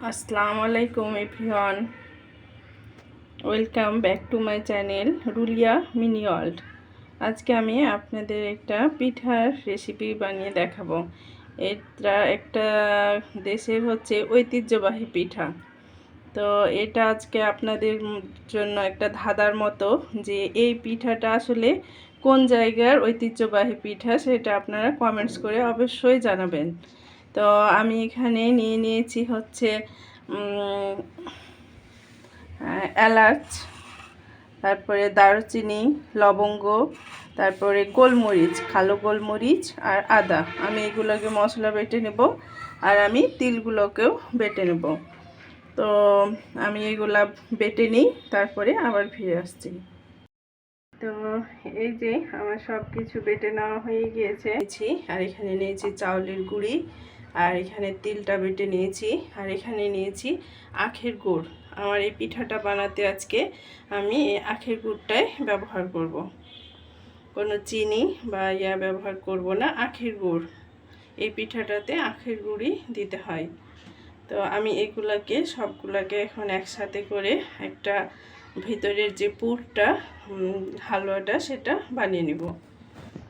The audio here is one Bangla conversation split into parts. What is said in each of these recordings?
আসসালামু আলাইকুম everyone, welcome back to my channel Ruliya mini world. আজকে আমি আপনাদের একটা পিঠার রেসিপি বানিয়ে দেখাবো। এটা একটা দেশের হচ্ছে ঐতিহ্যবাহী পিঠা। তো এটা আজকে আপনাদের জন্য একটা ধাঁধার মতো যে এই পিঠাটা আসলে কোন জায়গার ঐতিহ্যবাহী পিঠা সেটা আপনারা কমেন্টস করে অবশ্যই জানাবেন। তো আমি এখানে নিয়ে নিয়েছি হচ্ছে এলাচ, তারপরে দারুচিনি, লবঙ্গ, তারপরে গোলমরিচ, কালো গোলমরিচ আর আদা। আমি এগুলোকে মশলা বেটে নেব আর আমি তিলগুলোকেও বেটে নেব। তো আমি এগুলা বেটে নিই, তারপরে আবার ফিরে আসছি। তো এই যে আমার সব কিছু বেটে নেওয়া হয়ে গিয়েছে। আর এখানে নিয়েছি চাউলের গুঁড়ি, আর এখানে তিলটা বেটে নিয়েছি, আর এখানে নিয়েছি আখের গুড়। আমার এই পিঠাটা বানাতে আজকে আমি এই আখের গুড়টাই ব্যবহার করব, কোনো চিনি বা ব্যবহার করব না, আখের গুড়। এই পিঠাটাতে আখের গুড়ই দিতে হয়। তো আমি এগুলাকে সবগুলাকে এখন একসাথে করে একটা ভিতরের যে পুরটা হালুয়াটা সেটা বানিয়ে নেব।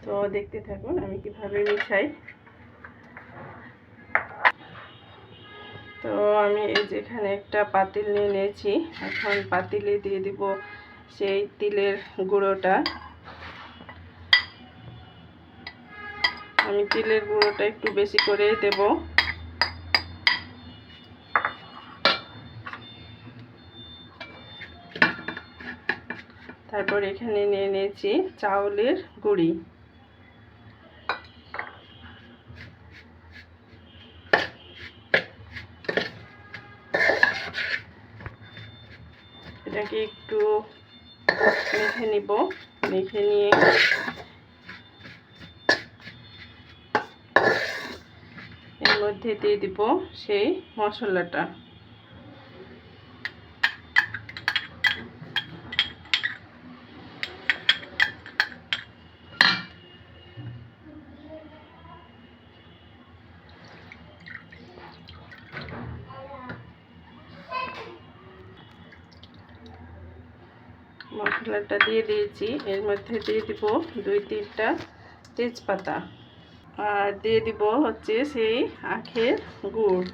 তো দেখতে থাকুন আমি কিভাবে মিশাই। তো আমি এই যেখানে একটা পাতিল নিয়ে নিয়েছি, এখন পাতিলে দিয়ে দিব সেই তিলের গুঁড়োটা। আমি তিলের গুঁড়োটা একটু বেশি করে দেব। তারপর এখানে নিয়ে নিয়েছি চাউলের গুঁড়ি। এটাকে একটু মেখে নিব, মেখে নিয়ে এর মধ্যে দিয়ে দিব সেই মশলাটা। মশলাটা দিয়ে দিয়েছি, এর মধ্যে দিয়ে দিব 2-3টা তেজপাতা, আর দিয়ে দিব হচ্ছে সেই আখের গুড়।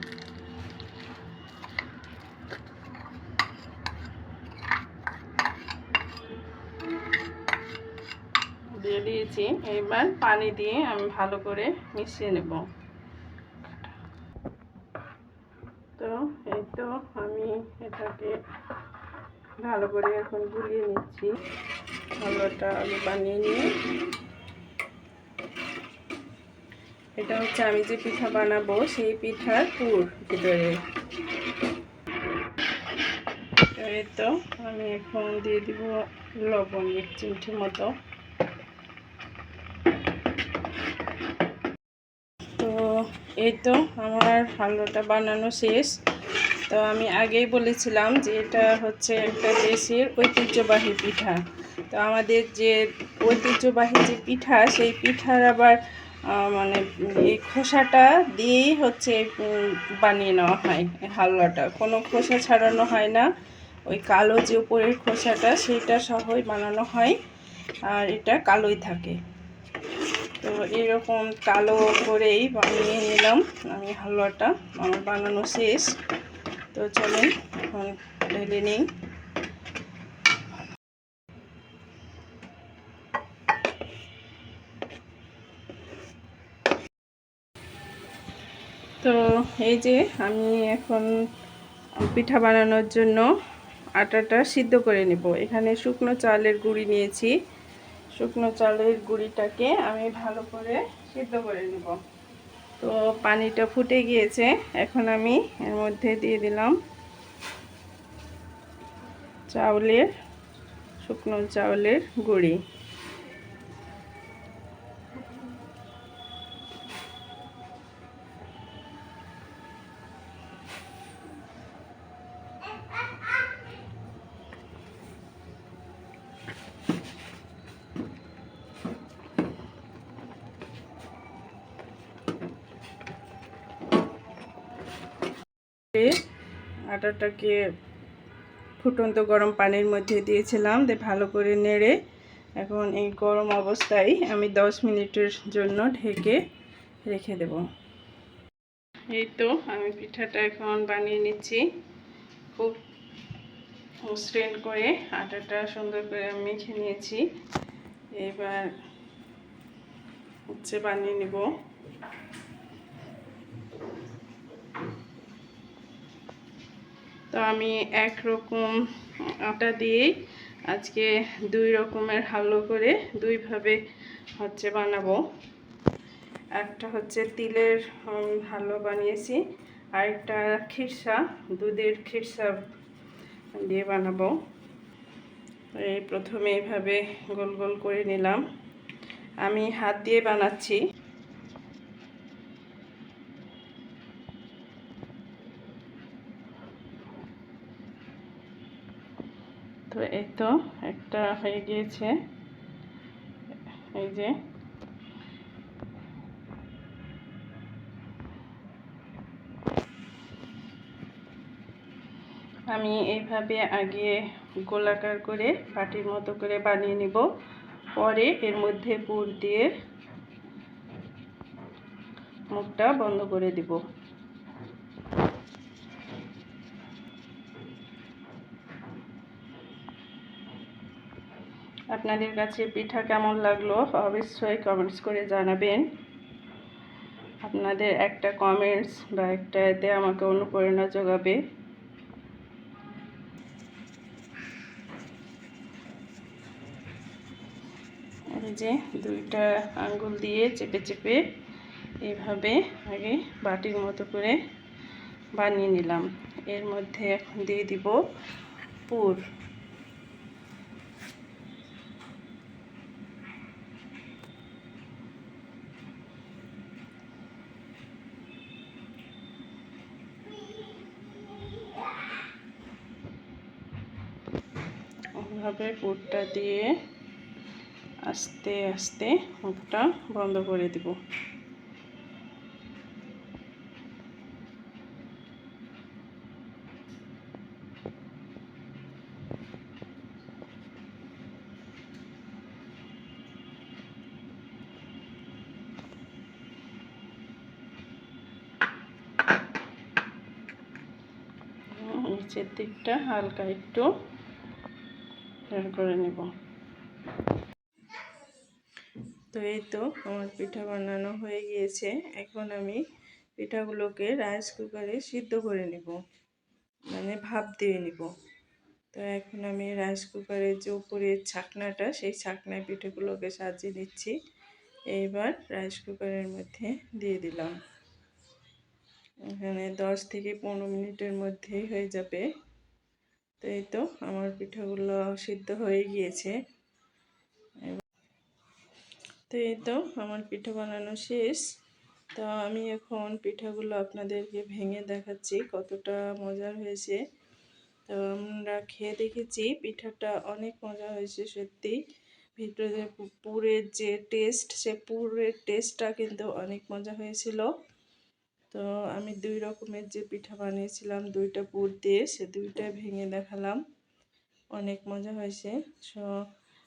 দিয়ে দিয়েছি, এবার পানি দিয়ে আমি ভালো করে মিশিয়ে নেব। তো এই তো আমি এটাকে ভালো করে এখন গুলিয়ে নিচ্ছি। হালুয়াটা আমি বানিয়ে নিয়ে, এটা হচ্ছে আমি যে পিঠা বানাবো সেই পিঠার পুর ভিতরে। এই তো আমি এখন দিয়ে দিব লবণ 1 চিমটি মতো। তো এই তো আমার হালুয়াটা বানানো শেষ। তো আমি আগেই বলেছিলাম যে এটা হচ্ছে একটা দেশের ঐতিহ্যবাহী পিঠা। তো আমাদের যে ঐতিহ্যবাহী যে পিঠা, সেই পিঠার আবার মানে এই খোসাটা দিয়েই হচ্ছে বানিয়ে নেওয়া হয় হালুয়াটা। কোনো খোসা ছাড়ানো হয় না, ওই কালো যে উপরের খোসাটা সেইটা সহই বানানো হয়, আর এটা কালোই থাকে। তো এরকম কালো করেই বানিয়ে নিলাম আমি হালুয়াটা। আমার বানানো শেষ। তো চলুন এখন ঢেলে নিই। তো এই যে আমি এখন পিঠা বানানোর জন্য আটাটা সিদ্ধ করে নেব। এখানে শুকনো চালের গুঁড়ি নিয়েছি, শুকনো চালের গুঁড়িটাকে আমি ভালো করে সিদ্ধ করে নেব। তো পানিটা ফুটে গিয়েছে, এখন আমি এর মধ্যে দিয়ে দিলাম শুকনো চাউলের গুঁড়ি। আটাটাকে ফুটন্ত গরম পানির মধ্যে দিয়েছিলাম, দিয়ে ভালো করে নেড়ে এখন এই গরম অবস্থায় আমি 10 মিনিটের জন্য ঢেকে রেখে দেব। এই তো আমি পিঠাটা এখন বানিয়ে নিচ্ছি। খুব মসৃণ করে আটাটা সুন্দর করে আমি মেখে নিয়েছি। এবার হচ্ছে বানিয়ে নিব। তো আমি একরকম আটা দিয়ে আজকে 2 রকমের হালুয়া করে 2 ভাবে হচ্ছে বানাবো। একটা হচ্ছে তিলের হালুয়া বানিয়েছি, আর একটা খিরসা, দুধের খিরসা দিয়ে বানাবো। এই প্রথমে এইভাবে গোল গোল করে নিলাম। আমি হাত দিয়ে বানাচ্ছি। তো এই তো একটা হয়ে গিয়েছে, এই যে। আমি এইভাবে আগে গোলাকার করে বাটির মতো করে বানিয়ে নিব, পরে এর মধ্যে পুর দিয়ে মুখটা বন্ধ করে দিব। আপনাদের কাছে পিঠা কেমন লাগলো অবশ্যই কমেন্টস করে জানাবেন। আপনাদের একটা কমেন্টস বা একটা এতে আমাকে অনুপ্রেরণা যোগাবে। এই যে 2টা আঙ্গুল দিয়ে চেপে চেপে এইভাবে আগে বাটির মতো করে বানিয়ে নিলাম। এর মধ্যে এখন দিয়ে দিব পুর। এইভাবে পুরটা দিয়ে আস্তে আস্তে মুখটা বন্ধ করে দিব। নিচের দিকটা হালকা একটু বের করে নেব। তো এই তো আমার পিঠা বানানো হয়ে গিয়েছে। এখন আমি পিঠাগুলোকে রাইস কুকারে সিদ্ধ করে নেব, মানে ভাপ দিয়ে নেব। তো এখন আমি রাইস কুকারের যে উপরের ছাকনাটা, সেই ছাকনায় পিঠাগুলোকে সাজিয়ে দিচ্ছি। এইবার রাইস কুকারের মধ্যে দিয়ে দিলাম। এখানে 10 থেকে 15 মিনিটের মধ্যেই হয়ে যাবে। তো এই তো আমার পিঠাগুলো সিদ্ধ হয়ে গিয়েছে। তো এই তো আমার পিঠা বানানো শেষ। তো আমি এখন পিঠাগুলো আপনাদেরকে ভেঙে দেখাচ্ছি কতটা মজার হয়েছে। তো আমরা খেয়ে দেখেছি, পিঠাটা অনেক মজা হয়েছে সত্যি। ভিতরে পুরের যে টেস্ট, সে পুরের টেস্টটা কিন্তু অনেক মজা হয়েছিল। তো আমি 2 রকমের যে পিঠা বানিয়েছিলাম 2টা পুর দিয়ে, সে 2টা ভেঙে দেখালাম। অনেক মজা হয়েছে। সো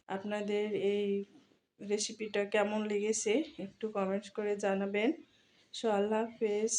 আপনাদের এই রেসিপিটা কেমন লেগেছে একটু কমেন্টস করে জানাবেন। সো আল্লাহ হাফেজ।